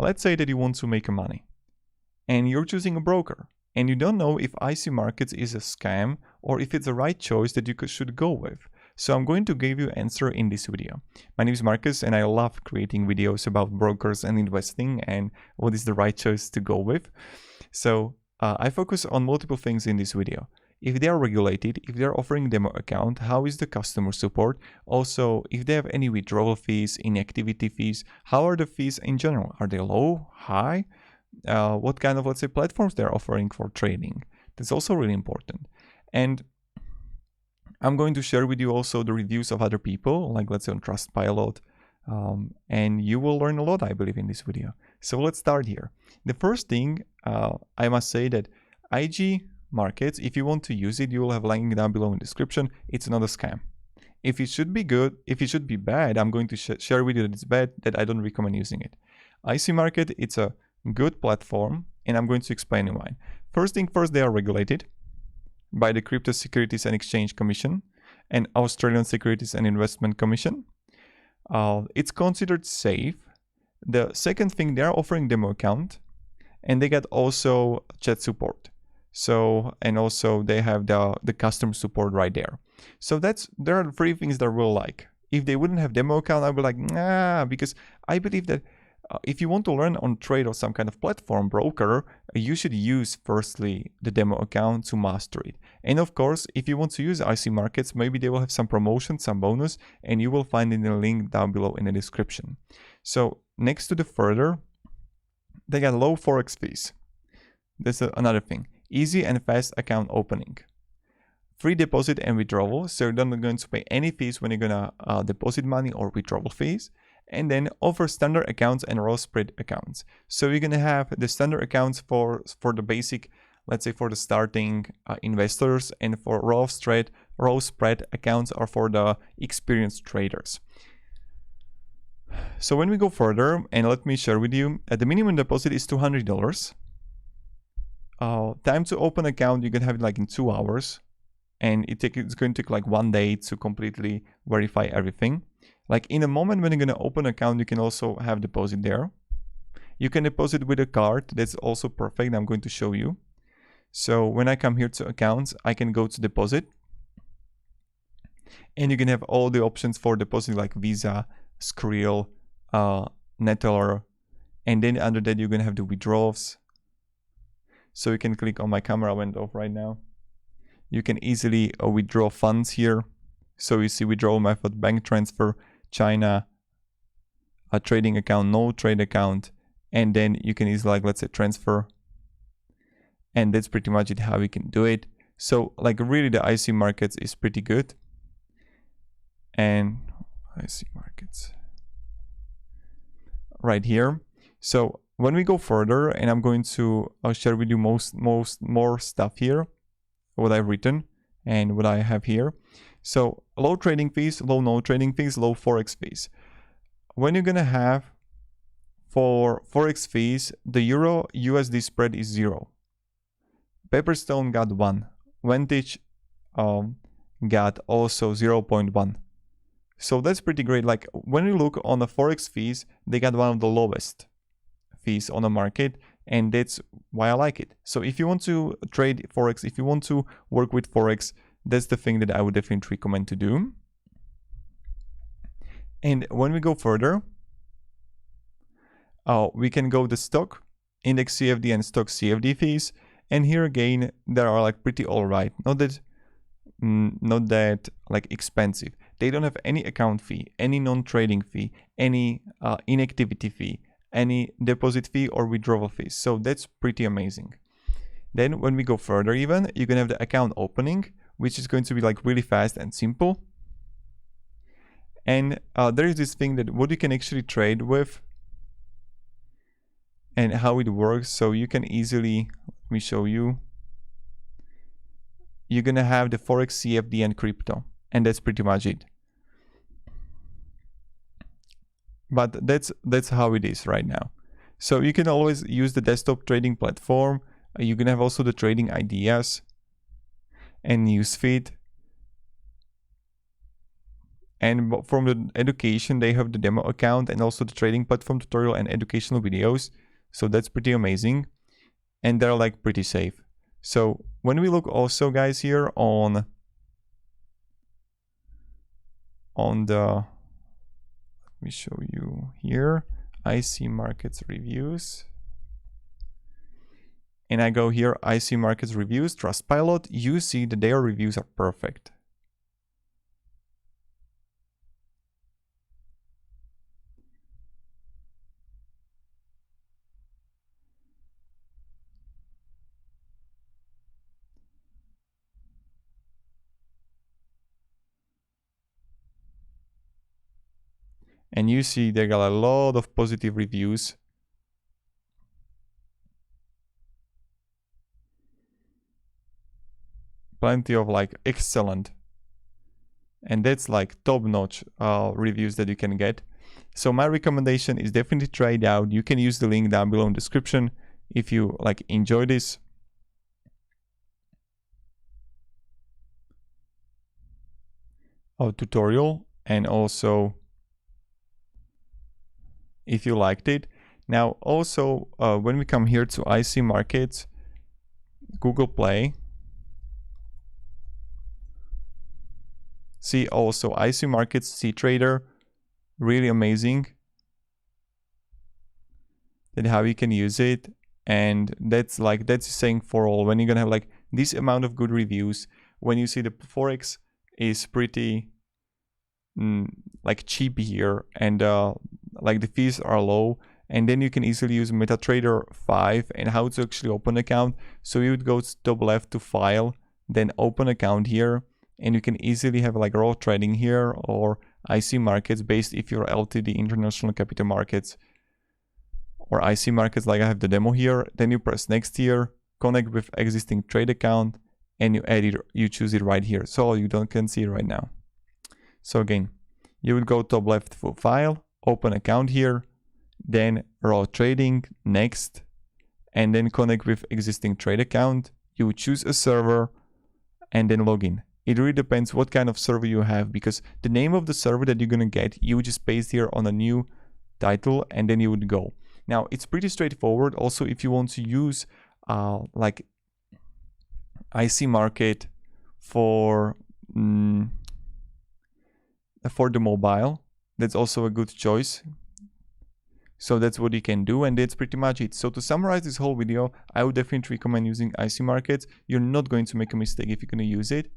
let's say that you want to make money and you're choosing a broker and you don't know if IC Markets is a scam or if it's the right choice that you should go with. So I'm going to give you an answer in this video. My name is Marcus and I love creating videos about brokers and investing and what is the right choice to go with. So I focus on multiple things in this video. If they are regulated, if they're offering demo account, how is the customer support? Also, if they have any withdrawal fees, inactivity fees, how are the fees in general? Are they low, high? What kind of, let's say, platforms they're offering for trading? That's also really important. And I'm going to share with you also the reviews of other people, like let's say on Trustpilot, and you will learn a lot, I believe, in this video. So let's start here. The first thing, I must say that IG Markets, if you want to use it, you will have a link down below in the description. It's not a scam. If it should be good, if it should be bad, I'm going to share with you that it's bad, that I don't recommend using it. IC Market, it's a good platform, and I'm going to explain why. First thing first, they are regulated by the Crypto Securities and Exchange Commission and Australian Securities and Investment Commission. It's considered safe. The second thing, they're offering demo account and they got also chat support. So, and also they have the customer support right there. So there are three things that I will like. If they wouldn't have demo account, I'd be like, nah, because I believe that if you want to learn on trade or some kind of platform broker, you should use firstly the demo account to master it. And of course, if you want to use IC Markets, maybe they will have some promotion, some bonus, and you will find in the link down below in the description. So next to the further, they got low Forex fees. That's another thing. Easy and fast account opening. Free deposit and withdrawal, so you're not going to pay any fees when you're gonna deposit money or withdrawal fees. And then offer standard accounts and raw spread accounts. So you're gonna have the standard accounts for the basic, let's say for the starting investors, and for raw spread accounts are for the experienced traders. So when we go further, and let me share with you, the minimum deposit is $200. Time to open account, you can have it like in 2 hours, and it's going to take like 1 day to completely verify everything. Like in a moment when you're going to open an account, you can also have deposit there. You can deposit with a card. That's also perfect. I'm going to show you. So when I come here to accounts, I can go to deposit. And you can have all the options for deposit like Visa, Skrill, Neteller. And then under that, you're going to have the withdrawals. So you can click on my camera went off right now. You can easily withdraw funds here. So you see withdrawal method, bank transfer, China, a trading account, no trade account, and then you can easily, like, let's say transfer. And that's pretty much it, how you can do it. So like really the IC Markets is pretty good. And IC Markets right here. So when we go further, and I'm going to share with you more stuff here, what I've written and what I have here. So low trading fees, low no trading fees, low Forex fees. When you're gonna have for Forex fees, the Euro USD spread is 0. Pepperstone got 1. Vantage got also 0.1. So that's pretty great. Like when you look on the Forex fees, they got one of the lowest fees on the market, and that's why I like it. So if you want to trade Forex, if you want to work with Forex, that's the thing that I would definitely recommend to do. And when we go further, we can go the stock, index CFD and stock CFD fees. And here again, they are like pretty all right. Not that like expensive. They don't have any account fee, any non-trading fee, any inactivity fee, any deposit fee or withdrawal fees. So that's pretty amazing. Then when we go further even, you can have the account opening, which is going to be like really fast and simple. And there is this thing that what you can actually trade with and how it works. So you can easily, let me show you. You're gonna have the Forex, CFD and crypto, and that's pretty much it. But that's how it is right now. So you can always use the desktop trading platform. You can have also the trading ideas and newsfeed. And from the education, they have the demo account and also the trading platform tutorial and educational videos. So that's pretty amazing. And they're like pretty safe. So when we look also, guys, here on the, let me show you here, IC Markets Reviews. And I go here, IC Markets Reviews, Trustpilot, you see that their reviews are perfect. And you see they got a lot of positive reviews. Plenty of like excellent. And that's like top-notch reviews that you can get. So my recommendation is definitely try it out. You can use the link down below in the description if you like enjoy this. Tutorial, and also if you liked it. Now also when we come here to IC Markets, Google Play, see also IC Markets, see Trader, really amazing. That how you can use it, and that's saying for all. When you're gonna have like this amount of good reviews, when you see the Forex is pretty like cheap here, and like the fees are low, and then you can easily use MetaTrader 5 and how to actually open account. So you would go to top left to file, then open account here, and you can easily have like raw trading here or IC Markets based if you're LTD, International Capital Markets, or IC Markets like I have the demo here. Then you press next here, connect with existing trade account, and you add it, you choose it right here. So you can see it right now. So again, you would go top left for file, open account here, then raw trading, next, and then connect with existing trade account. You would choose a server and then log in. It really depends what kind of server you have, because the name of the server that you're gonna get, you would just paste here on a new title and then you would go. Now it's pretty straightforward. Also, if you want to use like IC Market for the mobile, that's also a good choice. So that's what you can do, and that's pretty much it. So to summarize this whole video, I would definitely recommend using IC Markets. You're not going to make a mistake if you're going to use it.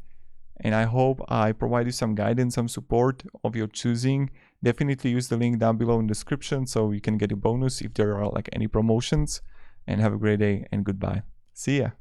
And I hope I provide you some guidance, some support of your choosing. Definitely use the link down below in the description so you can get a bonus if there are like any promotions. And have a great day and goodbye. See ya.